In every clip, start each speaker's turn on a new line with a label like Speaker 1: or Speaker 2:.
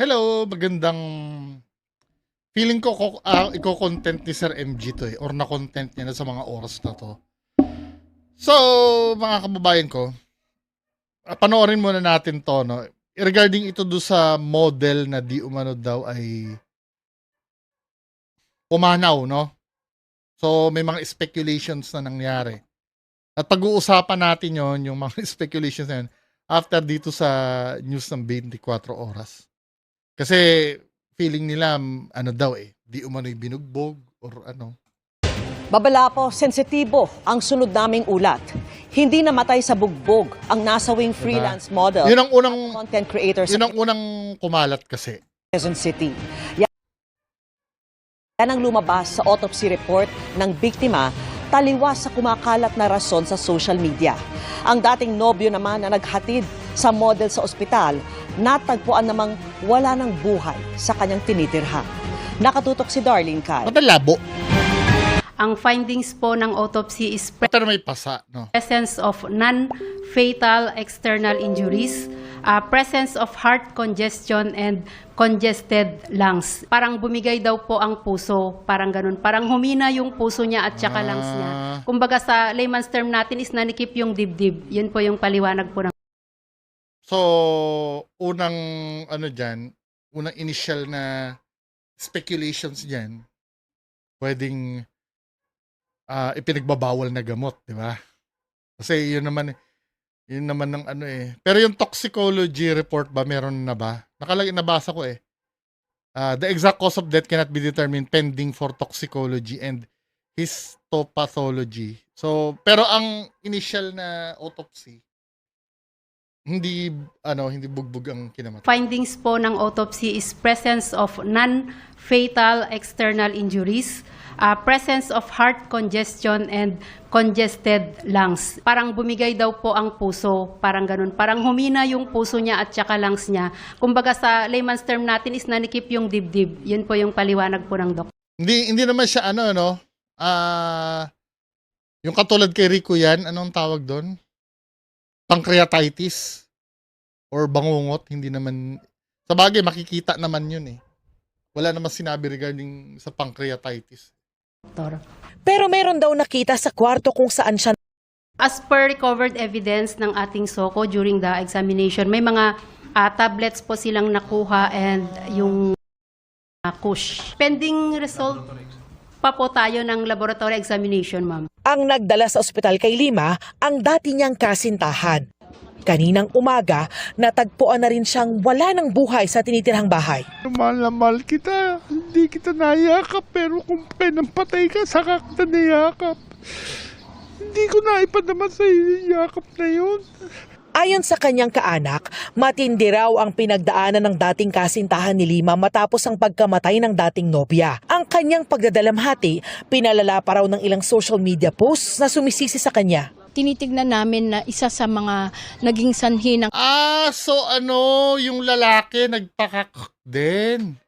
Speaker 1: Hello, magandang feeling ko iko-content ni Sir MG to or na-content niya na sa mga oras na to. So, mga kababayan ko, panoorin muna natin to, no? Regarding ito do sa model na di umano daw ay umanaw, no? So, may mga speculations na nangyari. At pag-uusapan natin yon yung mga speculations na yun, after dito sa news ng 24 oras. Kasi feeling nila ano daw di umano'y binugbog or ano.
Speaker 2: Babala po, sensitibo ang sunod naming ulat. Hindi namatay sa bugbog ang nasawing freelance model.
Speaker 1: Yun ang unang
Speaker 2: content creator sa
Speaker 1: kumalat kasi.
Speaker 2: Quezon City. Yan ang lumabas sa autopsy report ng biktima taliwas sa kumakalat na rason sa social media. Ang dating nobyo naman na naghatid sa model sa ospital, natagpuan namang wala ng buhay sa kanyang tinitirhan. Nakatutok si Darlene Kai.
Speaker 1: Matalabo.
Speaker 3: Ang findings po ng autopsy is
Speaker 1: Pero may pasa, no?
Speaker 3: presence of non-fatal external injuries, presence of heart congestion and congested lungs. Parang bumigay daw po ang puso, parang ganun. Parang humina yung puso niya at saka lungs niya. Kumbaga sa layman's term natin is nanikip yung dibdib. Yun po yung paliwanag po ng.
Speaker 1: So, unang unang initial na speculations diyan, pwedeng ipinagbabawal na gamot, di ba? Kasi yun naman ng Pero yung toxicology report ba, meron na ba? Nakalagay, nabasa ko the exact cause of death cannot be determined pending for toxicology and histopathology. So, pero ang initial na autopsy, hindi bugbog ang kinamatay.
Speaker 3: Findings po ng autopsy is presence of non-fatal external injuries, presence of heart congestion and congested lungs. Parang bumigay daw po ang puso, parang ganun. Parang humina yung puso niya at saka lungs niya. Kumbaga sa layman's term natin is nanikip yung dibdib. Yun po yung paliwanag po ng doktor.
Speaker 1: Hindi naman siya yung katulad kay Rico yan, anong tawag doon? Pancreatitis or bangungot, hindi naman, sa bagay makikita naman yun Wala naman sinabi regarding sa pancreatitis.
Speaker 2: Pero meron daw nakita sa kwarto kung saan siya.
Speaker 3: As per recovered evidence ng ating SOCO during the examination, may mga tablets po silang nakuha and yung kush. Pending result pa po tayo ng laboratory examination, ma'am.
Speaker 2: Ang nagdala sa ospital kay Lima ang dati niyang kasintahan. Kaninang umaga, natagpuan na rin siyang wala ng buhay sa tinitirhang bahay.
Speaker 1: Mahal na mahal kita, hindi kita nayakap, pero kung pinampatay ka, saka kita nayakap. Hindi ko naipadaman sa iyo yung yakap na yun.
Speaker 2: Ayon sa kanyang kaanak, matindi raw ang pinagdaanan ng dating kasintahan ni Lima matapos ang pagkamatay ng dating nobya. Ang kanyang pagdadalamhati, pinalala pa raw ng ilang social media posts na sumisisi sa kanya.
Speaker 4: Tinitignan namin na isa sa mga naging sanhi ng.
Speaker 1: So yung lalaki nagpakak din.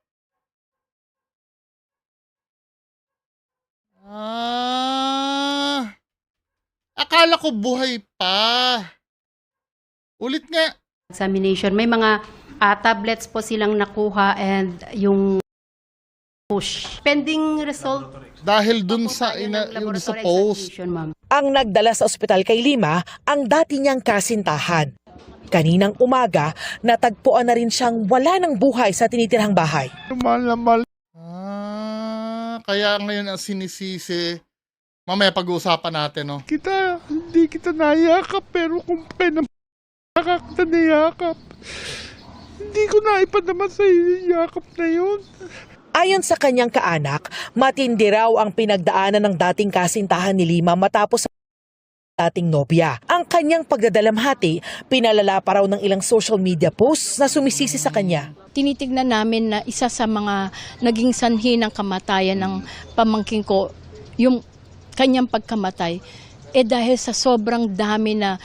Speaker 1: Akala ko buhay pa. Ulit nga.
Speaker 3: Examination, may mga tablets po silang nakuha and yung push. Pending result.
Speaker 1: Dahil dun sa yung sa post.
Speaker 2: Ang nagdala sa ospital kay Lima ang dati niyang kasintahan. Kaninang umaga, natagpuan na rin siyang wala ng buhay sa tinitirhang bahay.
Speaker 1: Mahal na mahal. Kaya ngayon ang sinisisi. Mamaya pag-uusapan natin, no? Hindi kita nayakap, pero kung kita nayakap. Hindi ko naipadaman sa iyo yung yakap na yun.
Speaker 2: Ayon sa kanyang kaanak, matindi raw ang pinagdaanan ng dating kasintahan ni Lima matapos ang dating nobya. Ang kanyang pagdadalamhati, pinalala pa raw ng ilang social media posts na sumisisi sa kanya.
Speaker 4: Tinitignan namin na isa sa mga naging sanhi ng kamatayan ng pamangkin ko, yung kanyang pagkamatay, dahil sa sobrang dami na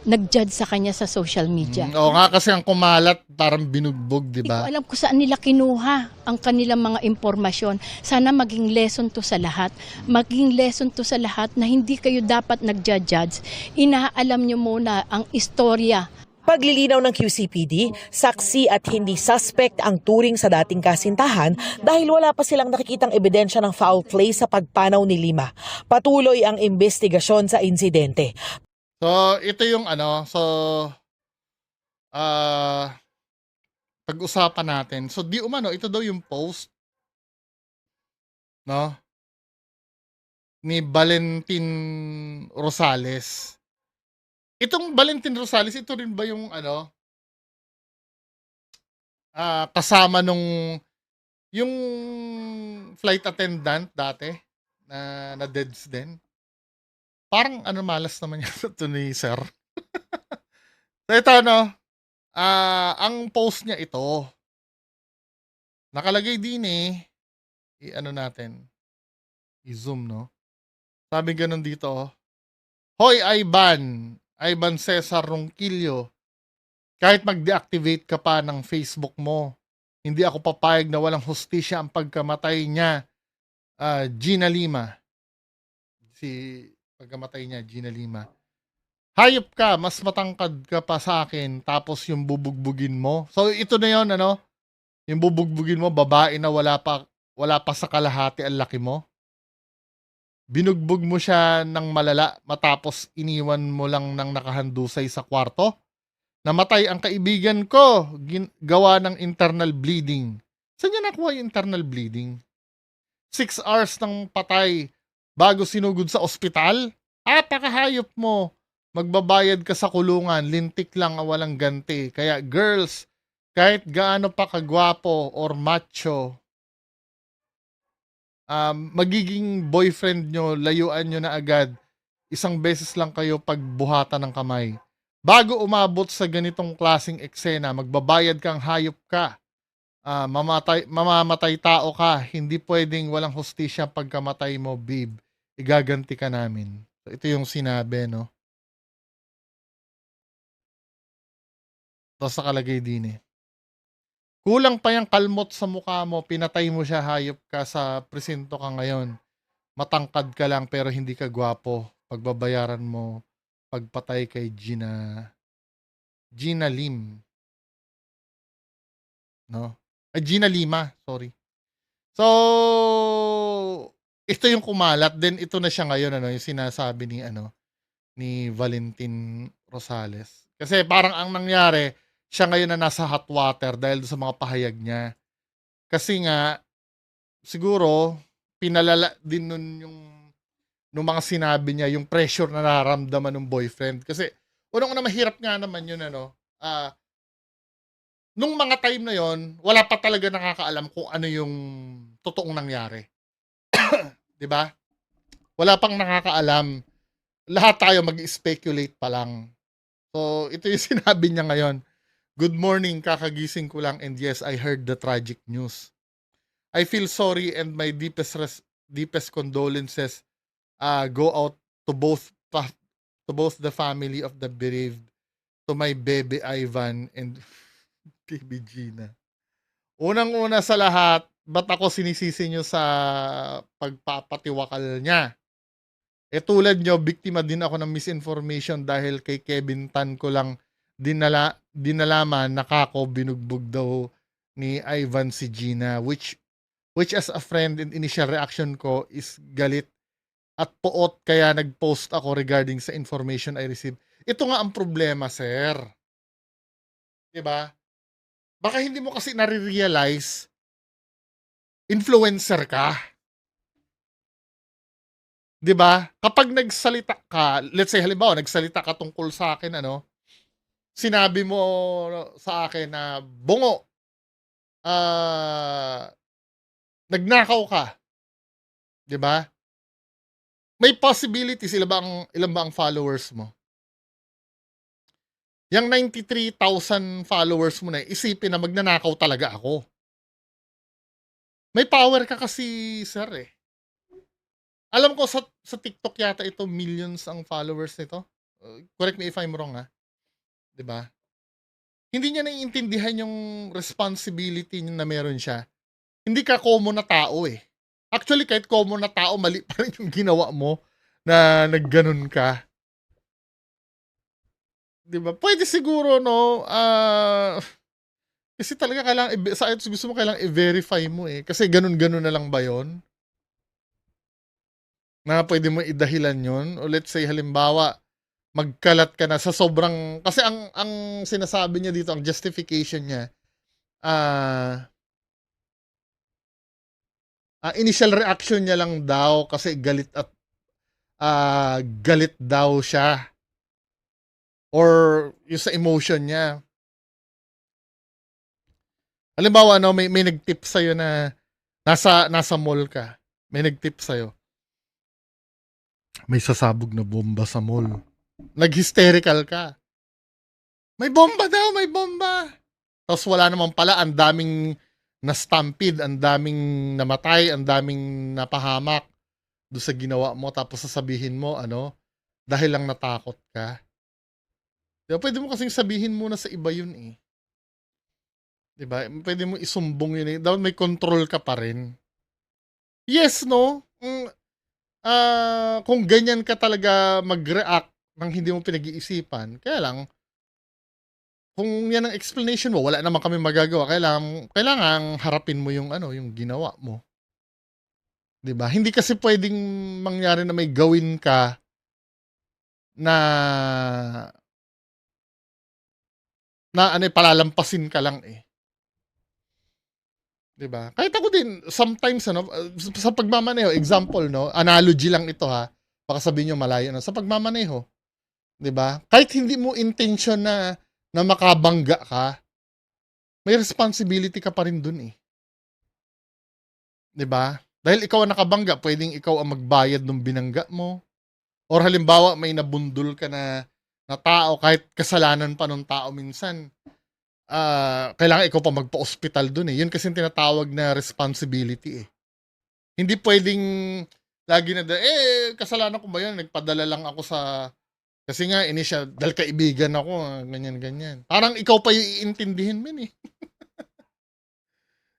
Speaker 4: nag-judge sa kanya sa social media.
Speaker 1: Oo nga, kasi ang kumalat parang binugbog, di
Speaker 4: Hindi ko
Speaker 1: ba?
Speaker 4: alam kung saan nila kinuha ang kanilang mga impormasyon. Sana maging lesson to sa lahat. Maging lesson to sa lahat na hindi kayo dapat nag-judge. Inaalam nyo muna ang istorya
Speaker 5: Paglilinaw ng QCPD, saksi at hindi suspect ang turing sa dating kasintahan dahil wala pa silang nakikitang ebidensya ng foul play sa pagpanaw ni Lima. Patuloy ang investigasyon sa insidente.
Speaker 1: So, ito yung pag-usapan natin. So, di umano, ito daw yung post, no? Ni Valentin Rosales. Itong Valentin Rosales, ito rin ba yung kasama nung yung flight attendant dati na deads din? Parang malas naman yan ito ni sir. So ito ang post niya ito. Nakalagay din natin. I-zoom, no? Sabi ganun dito, Hoy Ivan Cesar Ronquillo, kahit mag-deactivate ka pa ng Facebook mo, hindi ako papayag na walang hustisya ang pagkamatay niya, Gina Lima. Pagkamatay niya, Gina Lima. Hayop ka, mas matangkad ka pa sa akin, tapos yung bubugbugin mo. So ito na yon yung bubugbugin mo, babae na wala pa sa kalahati ang laki mo. Binugbog mo siya ng malala matapos iniwan mo lang ng nakahandusay sa kwarto. Namatay ang kaibigan ko, gawa ng internal bleeding. Saan niya nakuha yung internal bleeding? 6 hours ng patay bago sinugod sa ospital? Pakahayop mo. Magbabayad ka sa kulungan, lintik lang ang walang ganti. Kaya girls, kahit gaano pa kagwapo or macho, magiging boyfriend nyo, layuan nyo na agad. Isang beses lang kayo pagbuhatan ng kamay. Bago umabot sa ganitong klaseng eksena, magbabayad kang hayop ka. Mamamatay tao ka. Hindi pwedeng walang hustisya pagkamatay mo, babe. Igaganti ka namin. So, ito yung sinabi, no? Tapos nakalagay din kulang pa yung kalmot sa mukha mo, pinatay mo siya, hayop ka, sa presinto ka ngayon. Matangkad ka lang pero hindi ka gwapo. Pagbabayaran mo pagpatay kay Gina Lim. No? Gina Lima, sorry. So, ito yung kumalat, then ito na siya ngayon, yung sinasabi ni Valentin Rosales. Kasi parang ang nangyari, siya ngayon na nasa hot water dahil sa mga pahayag niya. Kasi nga, siguro, pinalala din nung mga sinabi niya, yung pressure na nararamdaman ng boyfriend. Kasi, unang-una mahirap nga naman yun, nung mga time na yon, wala pa talaga nakakaalam kung ano yung totoong nangyari. 'Di ba? Wala pang nakakaalam. Lahat tayo mag-speculate pa lang. So, ito yung sinabi niya ngayon. Good morning, kakagising ko lang and yes, I heard the tragic news. I feel sorry and my deepest condolences go out to both the family of the bereaved, to my baby Ivan and baby Gina. Unang-una sa lahat, ba't ako sinisisi nyo sa pagpapatiwakal niya? Tulad nyo, biktima din ako ng misinformation dahil kay Kevin Tan ko lang dinalaman nakako binugbog daw ni Ivan si Gina, which as a friend and initial reaction ko is galit at poot, kaya nag-post ako regarding sa information I received. Ito nga ang problema, sir. 'Di ba? Baka hindi mo kasi nare-realize influencer ka. 'Di ba? Kapag nagsalita ka, let's say halimbawa nagsalita ka tungkol sa akin, sinabi mo sa akin na bungo, nagnakaw ka, 'di ba? May possibilities, ilan ba ang followers mo? Yang 93,000 followers mo na, isipin na magnanakaw talaga ako. May power ka kasi, sir eh. Alam ko sa TikTok yata ito, millions ang followers nito. Correct me if I'm wrong, 'di ba? Hindi niya naiintindihan yung responsibility niya na meron siya. Hindi ka common na tao eh. Actually, kahit common na tao, mali pa rin yung ginawa mo na nagganon ka. 'Di ba? Pwede siguro, no, kasi talaga kailangan sa items gusto mo kailangang i-verify mo, eh. Kasi gano'n-gano'n na lang ba 'yon? Na pwede mo idahilan 'yon? O let's say halimbawa, magkalat ka na sa sobrang kasi ang sinasabi niya dito, ang justification niya, ah, initial reaction niya lang daw kasi galit daw siya or yung sa emotion niya. Halimbawa, no, may nag-tip sa'yo na nasa mall ka. May nag-tip sa'yo. May sasabog na bomba sa mall. Nag-hysterical ka. May bomba daw, may bomba. Tapos wala naman pala, ang daming na-stampede, ang daming namatay, ang daming napahamak doon sa ginawa mo. Tapos sasabihin mo, dahil lang natakot ka. Diba, pwede mo kasing sabihin muna sa iba yun eh. Diba? Pwede mo isumbong yun eh. Dapat may control ka pa rin. Yes, no? Kung ganyan ka talaga mag-react nang hindi mo pinag-iisipan, kaya lang, kung yan ang explanation mo, wala naman kami magagawa. Kailangan harapin mo yung yung ginawa mo. 'Di ba? Hindi kasi pwedeng mangyari na may gawin ka na palalampasin ka lang eh. 'Di ba? Kahit ako din sometimes sa pagmamaneho, example, no, analogy lang ito ha. Baka sabihin niyo malayo na sa pagmamaneho, 'di ba? Kahit hindi mo intention na makabangga ka, may responsibility ka pa rin dun eh. 'Di ba? Dahil ikaw ang nakabangga, pwedeng ikaw ang magbayad ng binangga mo. Or halimbawa, may nabundol ka na tao, kahit kasalanan pa ng tao minsan, kailangan ikaw pa magpa-ospital dun eh. Yun kasi tinatawag na responsibility eh. Hindi pwedeng lagi na, kasalanan ko ba yun? Nagpadala lang ako sa, kasi nga, initial, dahil kaibigan ako, ganyan-ganyan. Parang ikaw pa yung iintindihin min eh.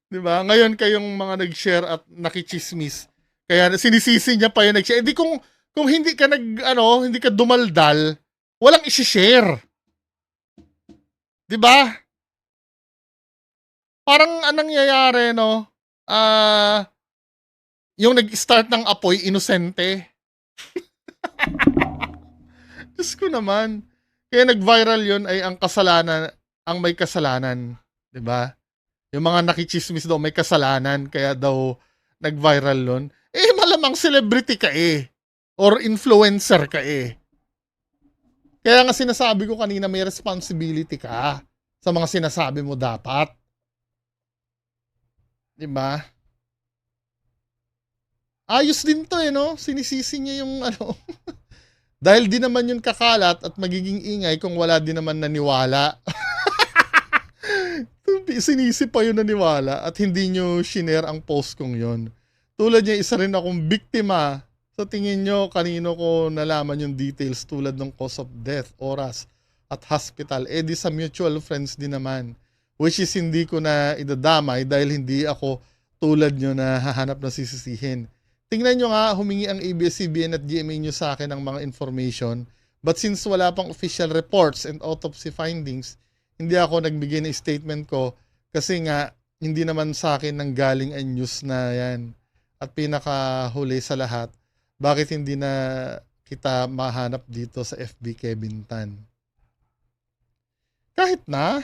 Speaker 1: Diba? Ngayon kayong mga nag-share at nakichismis. Kaya sinisisi niya pa yung nag-share. Di kung hindi ka hindi ka dumaldal, walang isi-share. Diba? Parang anong nangyayari, no? Yung nag-start ng apoy, inosente. Diyos ko naman. Kaya nag-viral yun ay ang may kasalanan. Diba? Yung mga nakichismis daw may kasalanan, kaya daw nag-viral yun. Malamang celebrity ka eh. Or influencer ka eh. Kaya nga sinasabi ko kanina, may responsibility ka sa mga sinasabi mo dapat. Diba? Ayos din to eh, no? Sinisisi niya yung dahil di naman yun kakalat at magiging ingay kung wala din naman naniwala. Sinisi pa yun naniwala at hindi nyo shinare ang post kong yun. Tulad niya, isa rin akong biktima. Sa tingin nyo, kanino ko nalaman yung details tulad ng cause of death, oras, at hospital? Di sa mutual friends din naman. Which is hindi ko na idadamay dahil hindi ako tulad nyo na hahanap na sisisihin. Tingnan nyo nga, humingi ang ABS-CBN at GMA nyo sa akin ng mga information. But since wala pang official reports and autopsy findings, hindi ako nagbigay ng statement ko kasi nga hindi naman sa akin nanggaling ang news na yan. At pinakahuli sa lahat, bakit hindi na kita mahanap dito sa FB Kevin Tan? Kahit na,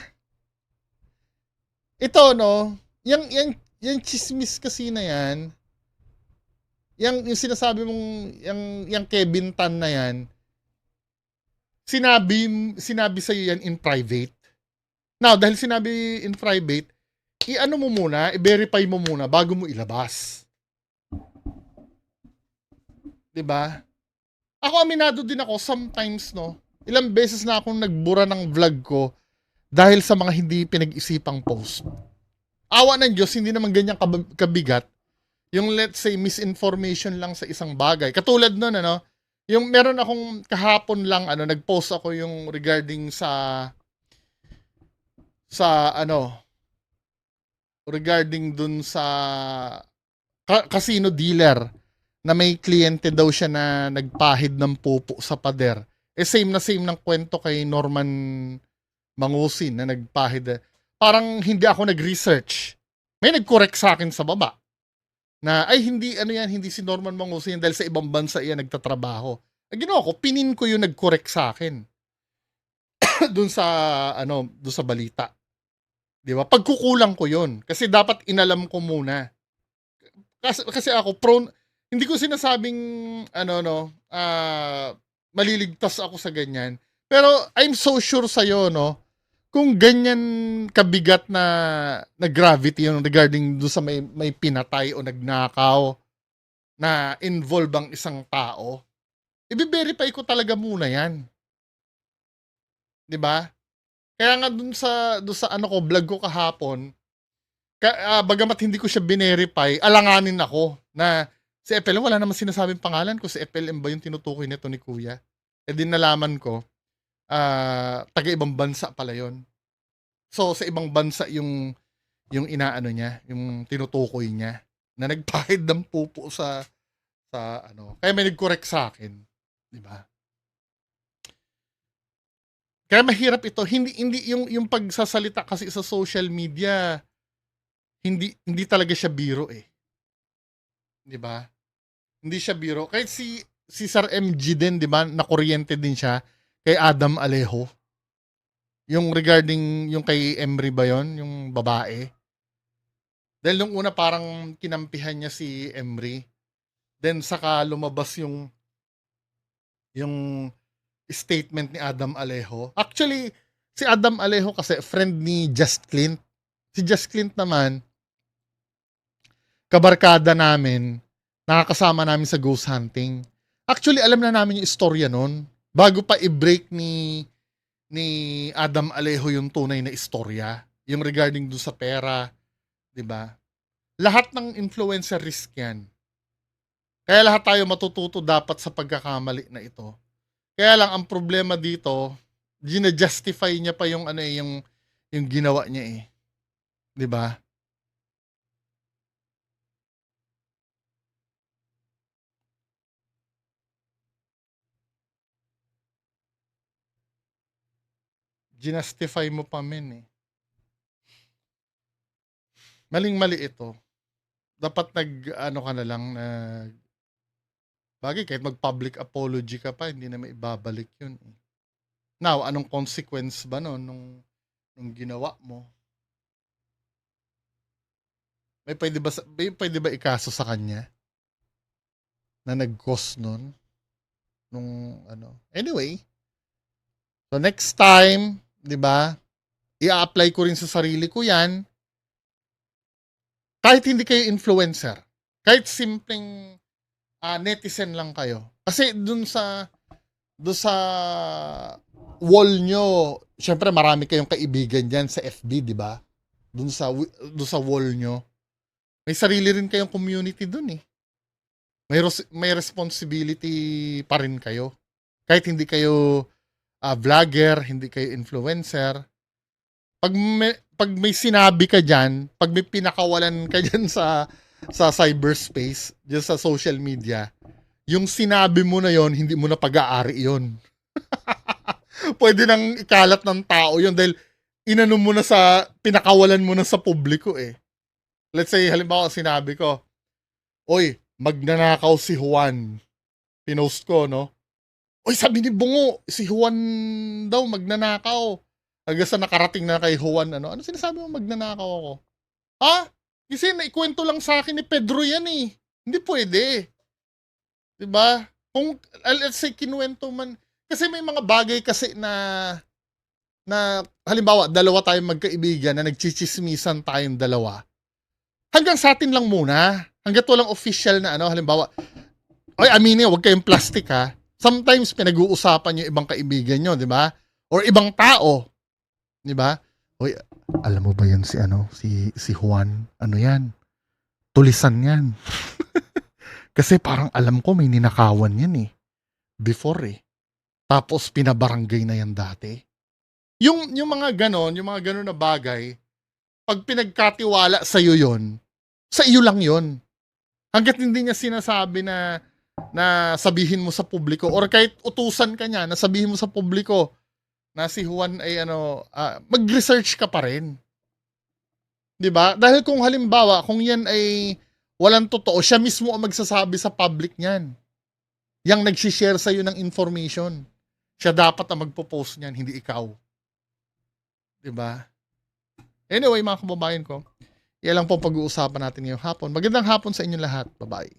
Speaker 1: ito no, yung chismis kasi na yan, yung sinasabi mong, yung Kevin Tan na yan, sinabi sa'yo yan in private. Now, dahil sinabi in private, i-ano mo muna, i-verify mo muna bago mo ilabas. 'Di ba? Ako aminado din ako sometimes, no. Ilang beses na akong nagbura ng vlog ko dahil sa mga hindi pinag-isipang post. Awa ng Diyos, hindi naman ganyan kabigat. Yung let's say misinformation lang sa isang bagay. Katulad nun, yung meron akong kahapon lang, nag-post ako yung regarding regarding dun sa casino dealer na may kliyente daw siya na nagpahid ng pupo sa pader. Same na same ng kwento kay Norman Mangusin na nagpahid. Parang hindi ako nag-research. May nag-correct sa akin sa baba na ay hindi ano yan, hindi si Norman Mangusin dahil sa ibang bansa yan nagtatrabaho. Ang ginawa ko, pinin ko yung nag-correct sa akin doon sa balita. 'Di ba? Pagkukulang ko 'yon kasi dapat inalam ko muna. Kasi ako prone, hindi ko sinasabing maliligtas ako sa ganyan. Pero I'm so sure sa no, kung ganyan kabigat na gravity yung regarding do sa may pinatay o nagnakaw na involve ang isang tao, i-verify ko talaga muna 'yan. 'Di ba? Kaya nga dun sa vlog ko kahapon, bagamat hindi ko siya binerify, alanganin ako na si FLM, wala naman sinasabing pangalan ko, si FLM ba yung tinutukoy nito ni Kuya? Din nalaman ko, taga ibang bansa pala yon. So sa ibang bansa yung inaano niya, yung tinutukoy niya, na nagpahid ng pupo sa kaya may nag-correct sa akin, di ba? Kaya mahirap ito, hindi yung pagsasalita kasi sa social media, hindi talaga siya biro eh. 'Di ba? Hindi siya biro. Kahit si Sir MG din, 'di ba? Nakuryente din siya kay Adam Alejo. Yung regarding yung kay Emery ba 'yon, yung babae. Dahil nung una parang kinampihan niya si Emery. Then saka lumabas yung statement ni Adam Alejo. Actually, si Adam Alejo kasi friend ni Just Clint. Si Just Clint naman, kabarkada namin, nakakasama namin sa ghost hunting. Actually, alam na namin yung istorya nun. Bago pa i-break ni Adam Alejo yung tunay na istorya. Yung regarding doon sa pera. 'Di ba? Lahat ng influencer risk yan. Kaya lahat tayo matututo dapat sa pagkakamali na ito. Kaya lang ang problema dito, gina-justify niya pa yung yung ginawa niya eh. 'Di ba? Ginastify mo pa men eh. Maling-mali ito. Dapat ka na lang na bagay kahit mag-public apology ka pa, hindi na maibabalik yun eh. Now, anong consequence ba nun nung ginawa mo? May pwede ba ikaso sa kanya na nag-cause nun? Anyway, so next time, 'di ba? I-apply ko rin sa sarili ko 'yan. Kahit hindi kayo influencer, kahit simpleng netizen lang kayo. Kasi dun sa wall nyo, syempre marami kayong kaibigan diyan sa FB, 'di ba? Dun sa wall nyo, may sarili rin kayong community dun eh. May responsibility pa rin kayo. Kahit hindi kayo vlogger, hindi kayo influencer. Pag may sinabi ka diyan, pag may pinakawalan ka diyan sa cyberspace, diyan sa social media, yung sinabi mo na yon, hindi mo na pag-aari yon. Pwede nang ikalat ng tao yon dahil inano mo na pinakawalan mo na sa publiko eh. Let's say, halimbawa sinabi ko, oy, magnanakaw si Juan. Pinost ko, no? Oy, sabi ni Bungo, si Juan daw magnanakaw. Hanggang sa nakarating na kay Juan, ano sinasabi mo magnanakaw ako? Ha? Kasi naikwento lang sa akin ni Pedro yan eh. Hindi pwede. 'Di ba? Kung, let's say, kinuwento man. Kasi may mga bagay kasi na halimbawa, dalawa tayong magkaibigan na nagchichismisan tayong dalawa. Hanggang sa atin lang muna. Hanggat walang official na halimbawa, oy, aminin, huwag kayong plastic ha. Sometimes pinag-uusapan yung ibang kaibigan nyo, di ba? Or ibang tao. Di ba? Oy, alam mo ba yan si Juan? Ano yan? Tulisan yan. Kasi parang alam ko may ninakawan yan eh. Before eh. Tapos pinabarangay na yan dati. Yung mga ganon na bagay, pag pinagkatiwala sa'yo yon, sa iyo lang yon. Hanggat hindi niya sinasabi na na sabihin mo sa publiko or kahit utusan ka niya na sabihin mo sa publiko na si Juan ay mag-research ka pa rin. 'Di ba? Dahil kung halimbawa, kung yan ay walang totoo, siya mismo ang magsasabi sa public niyan. Yang nag-share sa iyo ng information. Siya dapat ang magpo-post niyan, hindi ikaw. 'Di ba? Anyway, mga kababayan ko, yan lang po pag-uusapan natin ngayong hapon. Magandang hapon sa inyong lahat. Bye-bye.